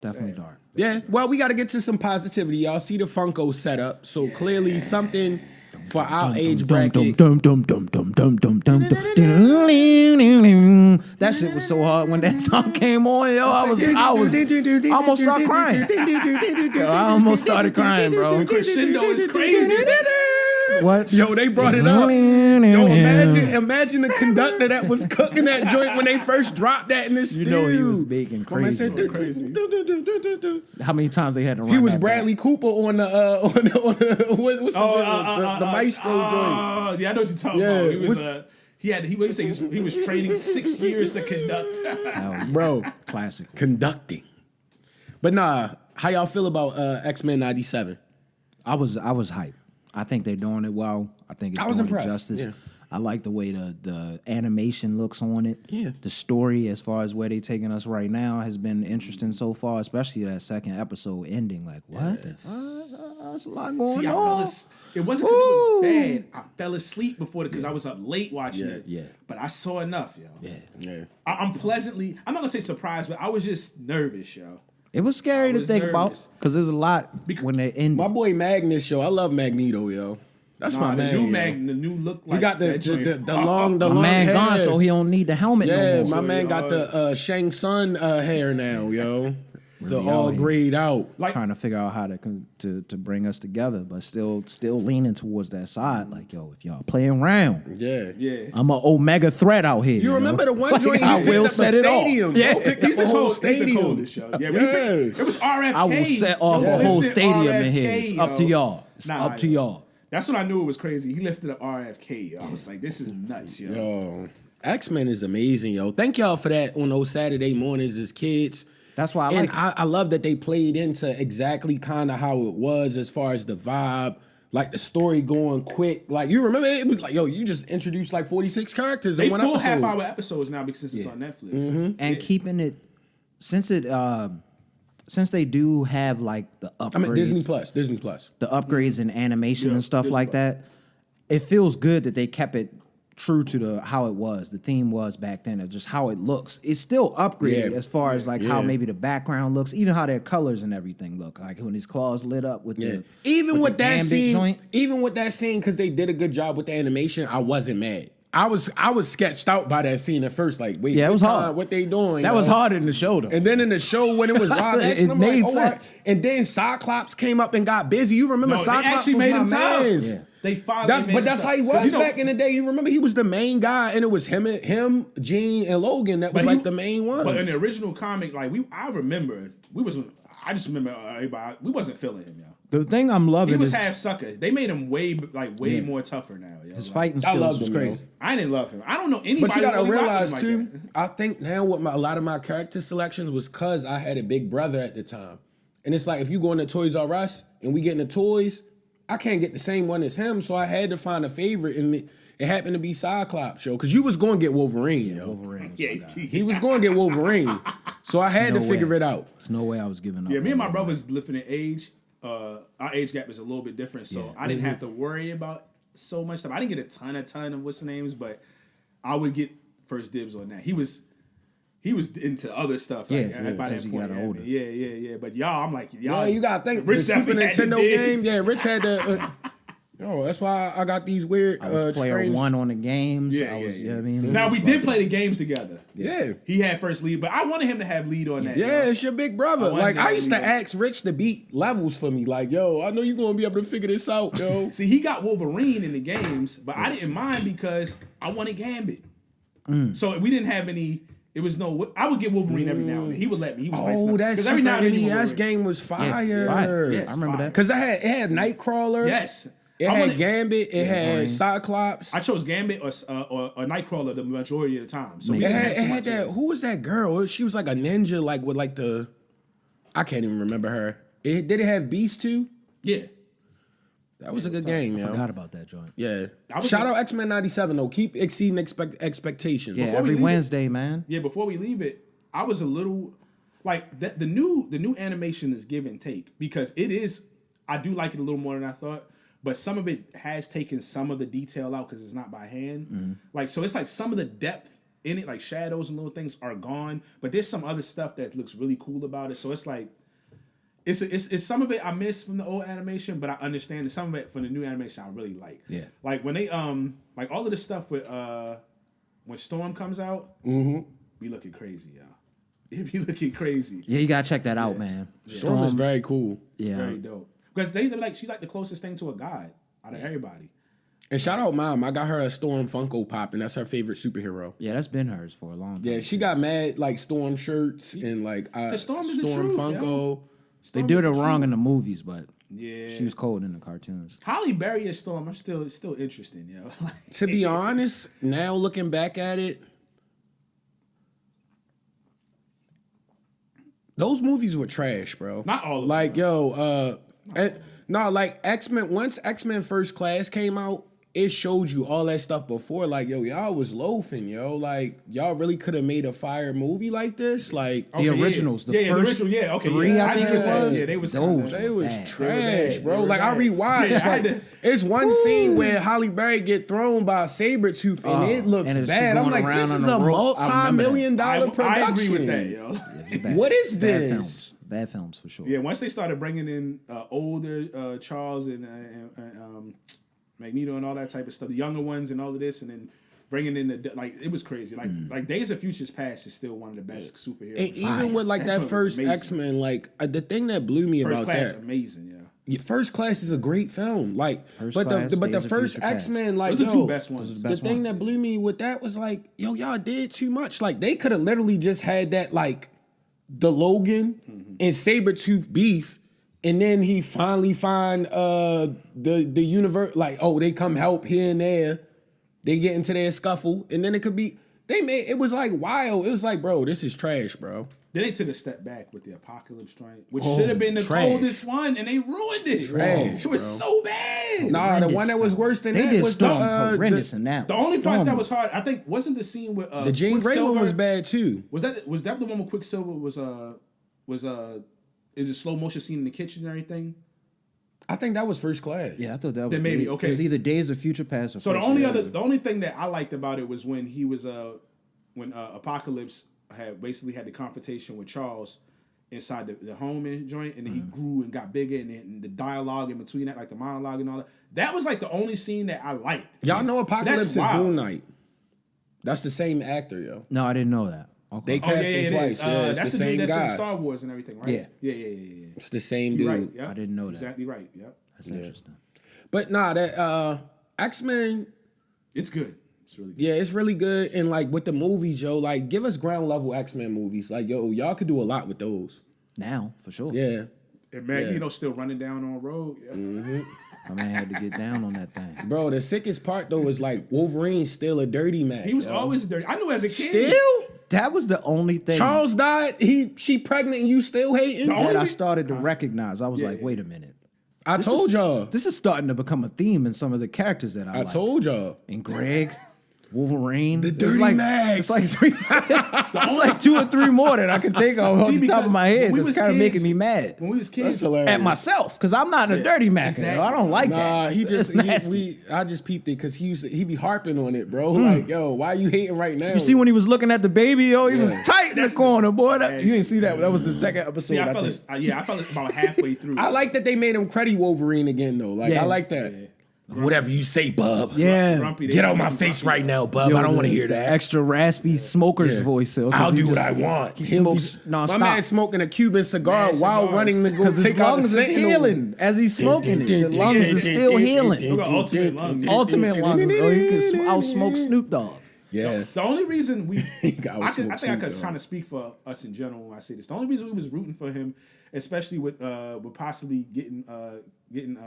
Definitely dark. Yeah, well, we got to get to some positivity. Y'all see the Funko setup, so clearly something for our age bracket. That shit was so hard when that song came on, yo. I almost started crying. Yo, I almost started crying, bro. Crescendo is crazy. What? Yo, they brought it up. Yo, imagine the conductor that was cooking that joint when they first dropped that in the studio. You know he was making crazy. How many times they had to run He was that Bradley Cooper on the what's the maestro joint. Yeah, I know what you're talking about. He was he was training 6 years to conduct. Bro, classic conducting. But nah, how y'all feel about X-Men 97? I was hyped. I think they're doing it well. I think it's I was doing it impressed. justice. Yeah. I like the way the animation looks on it. Yeah. The story, as far as where they're taking us right now, has been interesting so far, especially that second episode ending. Like, what? There's a lot going on. It wasn't because it was bad. I fell asleep before it because I was up late watching it. Yeah. But I saw enough, yo. Yeah. I'm pleasantly, I'm not going to say surprised, but I was just nervous, yo. It was scary to think about because there's a lot when they end. My boy Magnus, yo, I love Magneto, yo. That's my man. The new look like he got the long man hair. gone, so he don't need the helmet no more. My man got the Shang Tsung hair now, yo. All grayed out. Like, trying to figure out how to bring us together, but still leaning towards that side. Like, yo, if y'all playing around, I'm an omega threat out here. You remember the one joint I will set it off. Yeah, picked up a whole stadium. It was RFK. I will set off a whole stadium in here. It's up to y'all. It's up to y'all. That's when I knew it was crazy. He lifted up RFK. I was like, this is nuts, yo. Yo, X-Men is amazing, yo. Thank y'all for that on those Saturday mornings as kids. That's why I love that they played into exactly kind of how it was as far as the vibe, like the story going quick. Like, you remember it was like, yo, you just introduced like 46 characters in one episode. They full half-hour episodes now because it's on Netflix. Mm-hmm. And keeping it, since they do have like the upgrades. I mean, Disney Plus. The upgrades in animation and stuff like that, it feels good that they kept it true to how it was. The theme was back then, of just how it looks. It's still upgraded as far as like how maybe the background looks, even how their colors and everything look. Like when his claws lit up with the even with that scene, joint. even with that scene, because they did a good job with the animation, I wasn't mad. I was sketched out by that scene at first. Like, wait, it was hard. What they doing? That was hard in the show though. And then in the show when it was live action, it made sense. And then Cyclops came up and got busy. You remember Cyclops actually was made my him tough. mans. Yeah. They finally That's how he was back in the day. You remember he was the main guy, and it was him, Gene, and Logan that was like the main one. But in the original comic, like I just remember everybody. We wasn't feeling him, yo. The thing I'm loving he was is half sucker. They made him way more tougher now. Yo. His fighting skills was crazy. I didn't love him. I don't know anybody. But you gotta really realize like too. that. I think now with a lot of my character selections was because I had a big brother at the time, and it's like if you go into Toys R Us and we get into toys, I can't get the same one as him, so I had to find a favorite, and it happened to be Cyclops, yo, because you was going to get Wolverine, yo. Wolverine. He was going to get Wolverine, so I had to figure it out. There's no way I was giving up. Yeah, me and my brothers different in age. Our age gap is a little bit different, so I didn't have to worry about so much stuff. I didn't get a ton of what's the names, but I would get first dibs on that. He was into other stuff. By that point, got older. Yeah. But y'all, I'm like, y'all. Yeah, you gotta think. Rich the Super Nintendo dibs. game. Yeah, Rich had the. That's why I got these weird. I was player strange... one on the games. Yeah. You know what I mean? Now we did play the games together. Yeah. He had first lead, but I wanted him to have lead on that. Yeah, yo. it's your big brother. Like I used to ask Rich to beat levels for me. Like, yo, I know you're gonna be able to figure this out, yo. See, he got Wolverine in the games, but I didn't mind because I wanted Gambit. So we didn't have any. It was no. I would get Wolverine every now and then. He would let me. He was nice. That Super NES game was fire. Yes, I remember that. Because it had Nightcrawler. Yes. It had Gambit. It had Cyclops. I chose Gambit or Nightcrawler the majority of the time. So it had that. Who was that girl? She was like a ninja, like with like the. I can't even remember her. Did it have Beast too? Yeah. That was a good game, yo. I forgot about that joint. Yeah. Shout out X-Men 97 though. Keep exceeding expectations. Yeah, every Wednesday, man. Yeah, before we leave it, I was a little like the new animation is give and take because it is. I do like it a little more than I thought. But some of it has taken some of the detail out because it's not by hand. Like, so it's like some of the depth in it, like shadows and little things are gone. But there's some other stuff that looks really cool about it. So it's like, it's some of it I miss from the old animation, but I understand that some of it from the new animation I really like. Yeah. Like when they like all of the stuff with when Storm comes out, be looking crazy, y'all. It be looking crazy. Yeah, you gotta check that out, man. Storm is very cool. Yeah. Very dope. Because she's like the closest thing to a god out of everybody. And shout out Mom, I got her a Storm Funko Pop, and that's her favorite superhero. Yeah, that's been hers for a long time. Yeah, she got mad like Storm shirts and like Storm is the truth, Funko. They did it wrong in the movies, but Yeah. she was cold in the cartoons. Halle Berry as Storm, it's still interesting, yo. Like, To be honest, now looking back at it, those movies were trash, bro. Not all of them, like, like X-Men, once X-Men First Class came out, it showed you all that stuff before. Like, yo, y'all was loafing, yo. Like, y'all really could have made a fire movie like this. Like, The originals, the the first original, okay, three, yeah, I think agree it with that. was. Yeah, they was Those kinda, they was bad. trash, They bro. were Like, I bad. rewatched. Yeah, I like, had to- it's one scene where Halle Berry get thrown by a Sabretooth, and it looks and it's bad. I'm going like, around this on is the a rope. I remember that. multi-million-dollar production. I agree with that, yo. Bad- What is bad this? films. Bad films for sure. Yeah, once they started bringing in older Charles and Magneto and all that type of stuff, the younger ones and all of this, and then bringing in it was crazy. Like Days of Futures Past is still one of the best superheroes. And even with like that That first joint was X-Men, like the thing that blew me First about Class, that. amazing, yeah. First Class is a great film. Like, First but Class, the Days of first Future Past. X-Men, like, Those are the yo, two best ones. Those are the best thing ones. that blew me with that was like, yo, y'all did too much. Like, they could have literally just had that, like, the Logan and Sabretooth beef, and then he finally find the universe, like, oh, they come help here and there. They get into their scuffle, and then it could be, it was like wild. It was like, bro, this is trash, bro. Then they took a step back with the Apocalypse joint, which should have been the trash. coldest one, and they ruined it. Trash, It was bro. so bad. Nah, the one that was worse than They that did was Storm the horrendous in that. The one. only parts Storm that was hard, I think, wasn't the scene with the Jean Grey one Quicksilver. was bad too. Was that the one with Quicksilver was is a slow motion scene in the kitchen and everything? I think that was First Class. Yeah, I thought that was Then maybe, It okay. was either Days of Future Past or So the First only thing that I liked about it was when he was when Apocalypse had the confrontation with Charles inside the home and joint, and then he grew and got bigger, and then the dialogue in between that, like the monologue and all that. That was like the only scene that I liked. Y'all know Apocalypse That's is wild. Moon Knight. That's the same actor, yo. No, I didn't know that. Okay. They cast him it twice. is. Yeah, it's That's the the same dude that's in guy. Star Wars and everything, right? Yeah. Yeah. It's the same You're dude. right. Yep. I didn't know that. Exactly right. Yep. That's interesting. But nah, that X-Men, It's good. It's really good. yeah, it's really good. And like with the movies, yo, like give us ground level X-Men movies. Like, yo, y'all could do a lot with those. Now, for sure. Yeah. And Magneto still running down on road. Yeah. My man had to get down on that thing. Bro, the sickest part though is like Wolverine's still a dirty man. He was always dirty. I knew as a kid. still? That was the only thing Charles died, she pregnant and you still hating? The only that I re- started to recognize. I was like, yeah. wait a minute. I told y'all. This is starting to become a theme in some of the characters that I I like. told y'all. And Greg, Wolverine. The Dirty Max. It's like three. It's like 2 or 3 more that I can think of See, off the top because of my head. when we That's was kind of making kids- me mad When we was kids, That's hilarious. at myself because I'm not a dirty Mac. Exactly. I don't like Nah, that. he just It's nasty. I just peeped it because he be harping on it, bro. Like, yo, why you hating right now? You see when he was looking at the baby, yo, he was Yeah. tight in the That's corner, boy. That, Yeah, you didn't see that. That was the second episode. See, I I felt think. it. I felt it about halfway through. I like that they made him cruddy Wolverine again though. Like Yeah. I like that. Whatever you say, bub. Yeah. Grumpy, they Get out made my him face grumpy. right now, bub. Yo, I don't want to the- hear the that. extra raspy smoker's Yeah. voice. So, 'cause I'll he do what just- I want. He He'll be- smokes My nonstop. man smoking a Cuban cigar Mad while cigars. running to go Because his take out the lungs is Sentinel. healing as he's smoking it. The lungs is still healing. You got ultimate lungs. Ultimate lungs. Oh, you can outsmoke Snoop Dogg. Yeah. The only reason we, got I think I Snoop could Dogg. kind of speak for us in general when I say this. The only reason we was rooting for him, especially with possibly getting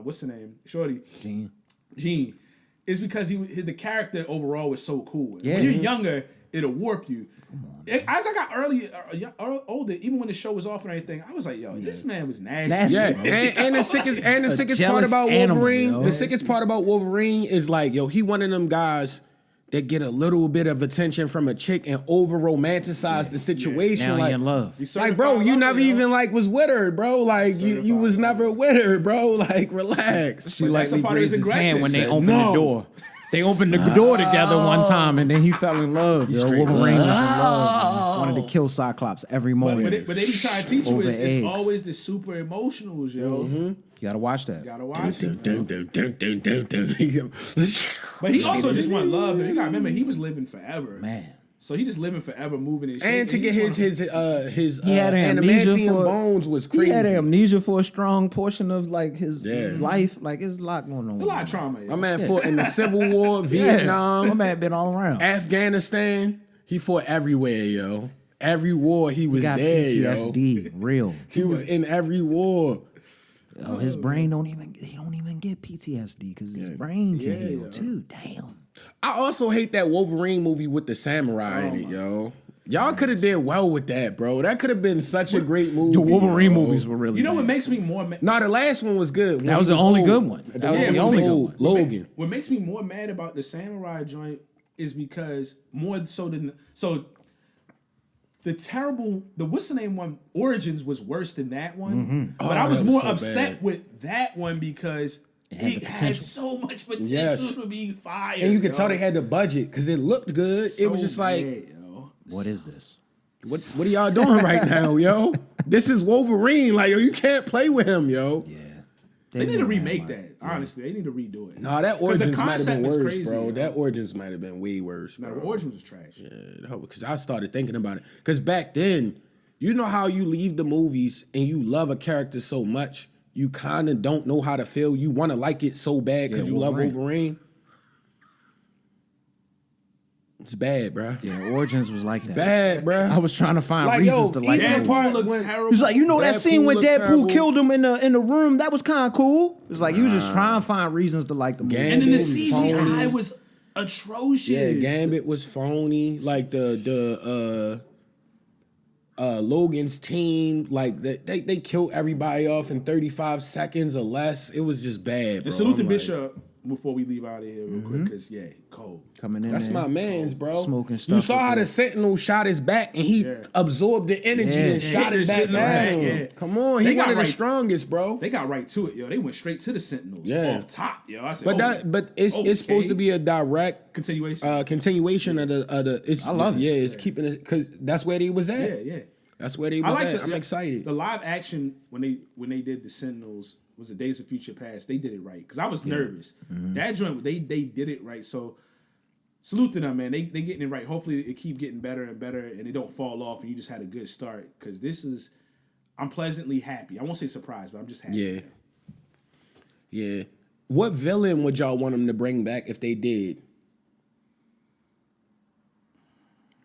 what's the name, Shorty, Gene, is because the character overall was so cool. Yeah. When you're younger, it'll warp you. As I got older, even when the show was off and everything, I was like, yo, this man was nasty. Nasty. Yeah, bro. and the sickest part jealous about animal, Wolverine, yo. the sickest part about Wolverine is like, yo, he one of them guys that get a little bit of attention from a chick and over romanticize the situation. Now like, he in love. like, bro, you never even like was with her, bro. Like, you Certified was lover. never with her, bro. Like, relax. She But like that's a me part of his graze his hand aggression. when they Said open no. the door. They opened the door together one time, and then he fell in love. Yo, straight Wolverine was in love. love. Wanted to kill Cyclops every moment. But they be trying to teach you Over it's eggs. always the super emotionals, yo. You gotta watch that. You gotta watch it. Dun, dun, dun, dun, dun, dun. But he also just want love. You gotta remember, he was living forever. Man. So he just living forever, moving and shit. And to get his He had amnesia adamantium for bones was He had crazy. amnesia for a strong portion of like his Yeah. life. Like there's a lot going on. a lot of trauma. Yo. My man fought in the Civil War, My Vietnam, man been all around. Afghanistan. He fought everywhere, yo. Every war he was He got there, yo. PTSD, real. He was in every war. Oh, his brain don't even get PTSD because his brain can heal too. Damn. I also hate that Wolverine movie with the samurai in it, yo. Y'all could have did well with that, bro. That could have been such a great movie. The Wolverine yo. movies were really. You know what bad. makes me more mad? No, the last one was good. That was the only good one. That was the only good one. Logan. What makes me more mad about the samurai joint is because more so than the what's the name one Origins was worse than that one. But I was that was more so upset bad. with that one because had the it had potential. so much potential Yes. to be fire. And you could yo. tell they had the budget because it looked good. It was So just like, bad, yo. What is this? what are y'all doing right now, yo? This is Wolverine. Like, yo, you can't play with him, yo. Yeah. They need to knew remake like- that. Honestly, they need to redo it. Nah, that 'Cause the Origins might have concept been was worse, crazy, bro. yo. That Origins might have been way worse, No, bro. the Origins was trash. Because I started thinking about it. Because back then, you know how you leave the movies and you love a character so much, you kind of don't know how to feel. You want to like it so bad because Yeah, you love Wolverine. Wolverine. It's bad, bro. Yeah, Origins was like that. Bad, bro. I was trying to find Like, reasons yo, to like even it. part looked when- terrible. He's like, you know that Deadpool scene when looked Deadpool terrible. killed him in the room? That was kind of cool. It's like you was just trying to find reasons to like the movie. And then the Gambit was CGI phony. was atrocious. Yeah, Gambit was phony. Like the Logan's team, like they killed everybody off in 35 seconds or less. It was just bad, bro. And salute to I'm like, Bishop before we leave out of here real quick, because cold. Coming in That's there. my man's, bro. Smoking You stuff saw with how the- the Sentinel shot his back and he absorbed the energy Yeah. and shot Hit it the back shit in the at back, him. yeah. Come on, They he got one of the right. strongest, bro. They got right to it, yo. They went straight to the Sentinels Yeah. off top, yo. I said, But it's supposed to be a direct continuation. continuation of the. It's, I love it. Yeah, it's keeping it because that's where they was at. yeah. That's where they I was like at. I'm excited. The live action when they did the Sentinels was the Days of Future Past. They did it right because I was nervous. That joint they did it right. So salute to them, man. They getting it right. Hopefully it keep getting better and better and it don't fall off and you just had a good start because I'm pleasantly happy. I won't say surprised, but I'm just happy. Yeah. Yeah. What villain would y'all want them to bring back if they did?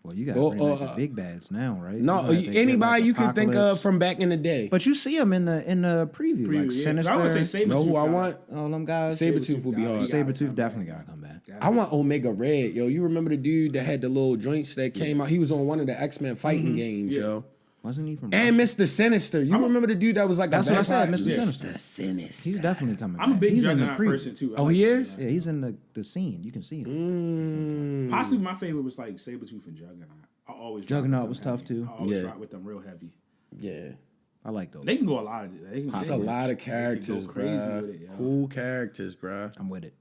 Well, you got to Well, bring back the big bads now, right? No, You gotta think anybody like you can think of Apocalypse. from back in the day. But you see them in the preview, like Yeah. Sinister. I would say Sabretooth. know who I got it. want? all them guys. Sabretooth would be hard. Sabretooth definitely got to come back. I want Omega Red, yo. You remember the dude that had the little joints that came out? He was on one of the X-Men fighting games, yo. Wasn't he from And Russia? Mr. Sinister. You remember the dude that was like That's a what I said, vampire? Mr. Sinister. Mr. Sinister. He's definitely coming I'm a back. big He's in the Juggernaut preview. person too. Oh, he is? Yeah, he's in the scene. You can see him. Possibly my favorite was like Sabretooth and Juggernaut. I always rock Juggernaut with was them tough, heavy. too. I always Yeah. rock with them real heavy. Yeah. I like those. They can go a lot of it. They can It's they a can- lot of they can go characters, crazy bro. with it, yo. Cool characters, bro. I'm with it.